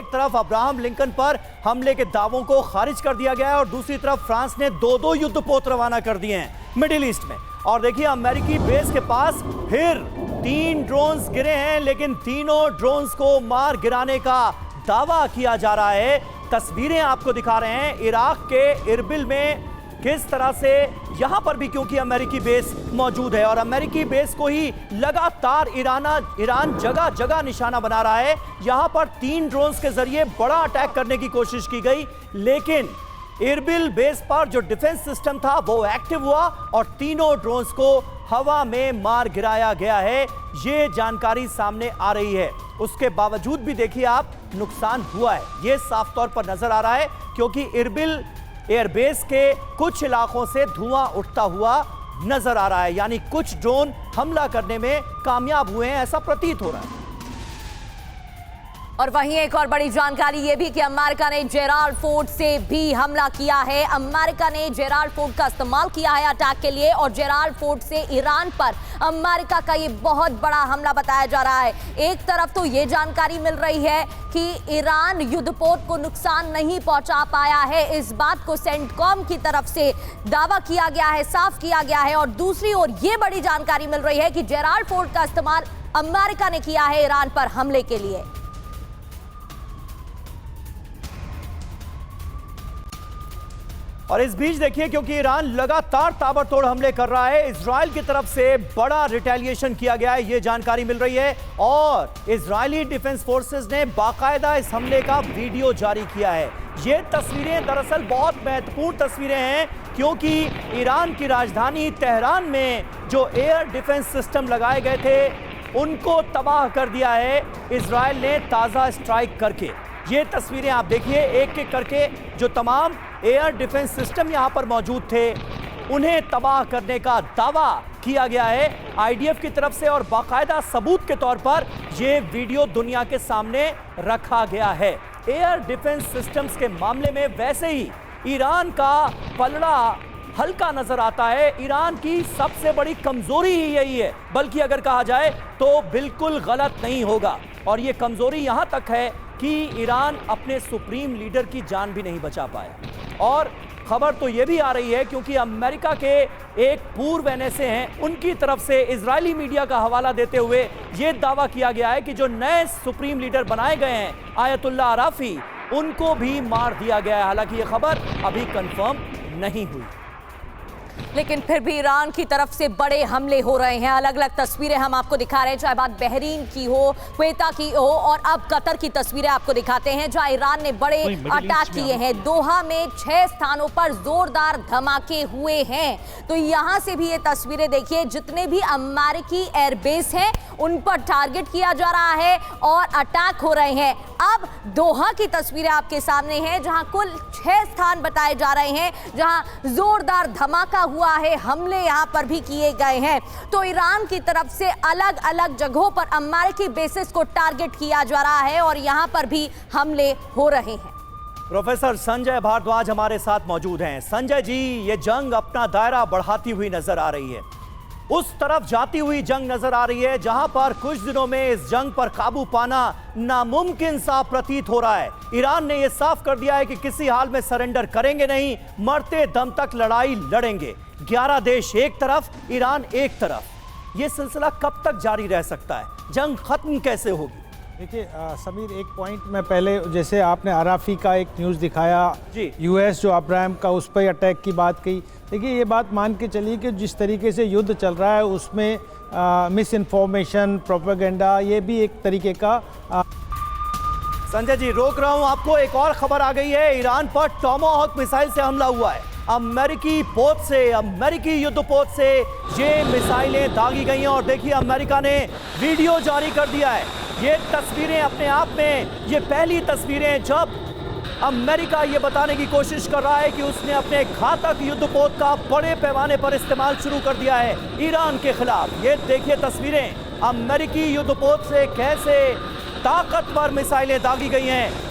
एक तरफ Abraham Lincoln पर हमले के दावों को खारिज कर दिया गया है और दूसरी तरफ फ्रांस ने दो युद्धपोत रवाना कर दिए हैं मिडिल ईस्ट में। और देखिए अमेरिकी बेस के पास फिर 3 ड्रोन्स गिरे हैं, लेकिन तीनों ड्रोन्स को मार गिराने का दावा किया जा रहा है। तस्वीरें आपको दिखा रहे हैं इराक के इरबिल में किस तरह से यहां पर भी, क्योंकि अमेरिकी बेस मौजूद है और अमेरिकी बेस को ही लगातार ईरान जगह जगह निशाना बना रहा है। यहां पर 3 ड्रोन्स के जरिए बड़ा अटैक करने की कोशिश की गई, लेकिन इरबिल बेस पर जो डिफेंस सिस्टम था वो एक्टिव हुआ और तीनों ड्रोन्स को हवा में मार गिराया गया है। ये जानकारी सामने आ रही है। उसके बावजूद भी देखिए आप, नुकसान हुआ है ये साफ तौर पर नजर आ रहा है, क्योंकि इरबिल एयरबेस के कुछ इलाकों से धुआं उठता हुआ नजर आ रहा है, यानी कुछ ड्रोन हमला करने में कामयाब हुए हैं, ऐसा प्रतीत हो रहा है। और वहीं एक और बड़ी जानकारी ये भी कि अमेरिका ने जेराल्ड फोर्ट से भी हमला किया है। अमेरिका ने जेराल्ड फोर्ट का इस्तेमाल किया है अटैक के लिए और जेराल्ड फोर्ट से ईरान पर अमेरिका का ये बहुत बड़ा हमला बताया जा रहा है। एक तरफ तो ये जानकारी मिल रही है कि ईरान युद्धपोत को नुकसान नहीं पहुंचा पाया है, इस बात को सेंटकॉम की तरफ से दावा किया गया है, साफ किया गया है। और दूसरी ओर ये बड़ी जानकारी मिल रही है कि जेराल्ड फोर्ट का इस्तेमाल अमेरिका ने किया है ईरान पर हमले के लिए। और इस बीच देखिए, क्योंकि ईरान लगातार ताबड़तोड़ हमले कर रहा है, इजराइल की तरफ से बड़ा रिटेलिएशन किया गया है, ये जानकारी मिल रही है। और इजरायली डिफेंस फोर्सेस ने बाकायदा इस हमले का वीडियो जारी किया है। ये तस्वीरें दरअसल बहुत महत्वपूर्ण तस्वीरें हैं, क्योंकि ईरान की राजधानी तेहरान में जो एयर डिफेंस सिस्टम लगाए गए थे उनको तबाह कर दिया है इजराइल ने ताज़ा स्ट्राइक करके। ये तस्वीरें आप देखिए, एक एक करके जो तमाम एयर डिफेंस सिस्टम यहां पर मौजूद थे उन्हें तबाह करने का दावा किया गया है आईडीएफ की तरफ से, और बाकायदा सबूत के तौर पर यह वीडियो दुनिया के सामने रखा गया है। एयर डिफेंस सिस्टम्स के मामले में वैसे ही ईरान का पलड़ा हल्का नजर आता है। ईरान की सबसे बड़ी कमजोरी ही यही है, बल्कि अगर कहा जाए तो बिल्कुल गलत नहीं होगा। और यह कमजोरी यहां तक है कि ईरान अपने सुप्रीम लीडर की जान भी नहीं बचा पाया। और खबर तो यह भी आ रही है, क्योंकि अमेरिका के एक पूर्व एनएसए हैं, उनकी तरफ से इजरायली मीडिया का हवाला देते हुए यह दावा किया गया है कि जो नए सुप्रीम लीडर बनाए गए हैं आयतुल्लाह अराफी, उनको भी मार दिया गया है। हालांकि यह खबर अभी कंफर्म नहीं हुई, लेकिन फिर भी ईरान की तरफ से बड़े हमले हो रहे हैं। अलग अलग तस्वीरें हम आपको दिखा रहे हैं, चाहे बात बहरीन की हो, क्वेता की हो, और अब कतर की तस्वीरें आपको दिखाते हैं जहां ईरान ने बड़े अटैक किए हैं। दोहा में 6 स्थानों पर जोरदार धमाके हुए हैं। तो यहां से भी ये तस्वीरें देखिए, जितने भी अमेरिकी एयरबेस हैं उन पर टारगेट किया जा रहा है और अटैक हो रहे हैं। अब दोहा की तस्वीरें आपके सामने हैं, जहां कुल 6 स्थान बताए जा रहे हैं जहां जोरदार धमाका हुआ है, हमले यहां पर भी किए गए हैं। तो ईरान की तरफ से अलग अलग जगहों पर अमेरिकी बेसिस को टारगेट किया जा रहा है और यहां पर भी हमले हो रहे हैं। प्रोफेसर संजय भारद्वाज हमारे साथ मौजूद हैं। संजय जी, ये जंग अपना दायरा बढ़ाती हुई नजर आ रही है, उस तरफ जाती हुई जंग नजर आ रही है जहां पर कुछ दिनों में इस जंग पर काबू पाना नामुमकिन सा प्रतीत हो रहा है। ईरान ने यह साफ कर दिया है कि किसी हाल में सरेंडर करेंगे नहीं, मरते दम तक लड़ाई लड़ेंगे। 11 देश एक तरफ, ईरान एक तरफ। यह सिलसिला कब तक जारी रह सकता है? जंग खत्म कैसे होगी? देखिए समीर, एक पॉइंट में पहले, जैसे आपने अराफी का एक न्यूज़ दिखाया, यूएस जो अब्राहम का उस पर अटैक की बात कही। देखिए ये बात मान के चलिए कि जिस तरीके से युद्ध चल रहा है उसमें मिस इन्फॉर्मेशन, प्रोपेगेंडा, ये भी एक तरीके का। संजय जी, रोक रहा हूं आपको, एक और खबर आ गई है। ईरान पर टॉमाहॉक मिसाइल से हमला हुआ है। अमेरिकी पोत से, अमेरिकी युद्धपोत से ये मिसाइलें दागी गई हैं और देखिए अमेरिका ने वीडियो जारी कर दिया है। ये तस्वीरें अपने आप में, ये पहली तस्वीरें जब अमेरिका ये बताने की कोशिश कर रहा है कि उसने अपने घातक युद्धपोत का बड़े पैमाने पर इस्तेमाल शुरू कर दिया है ईरान के खिलाफ। ये देखिए तस्वीरें, अमेरिकी युद्धपोत से कैसे ताकतवर मिसाइलें दागी गई हैं।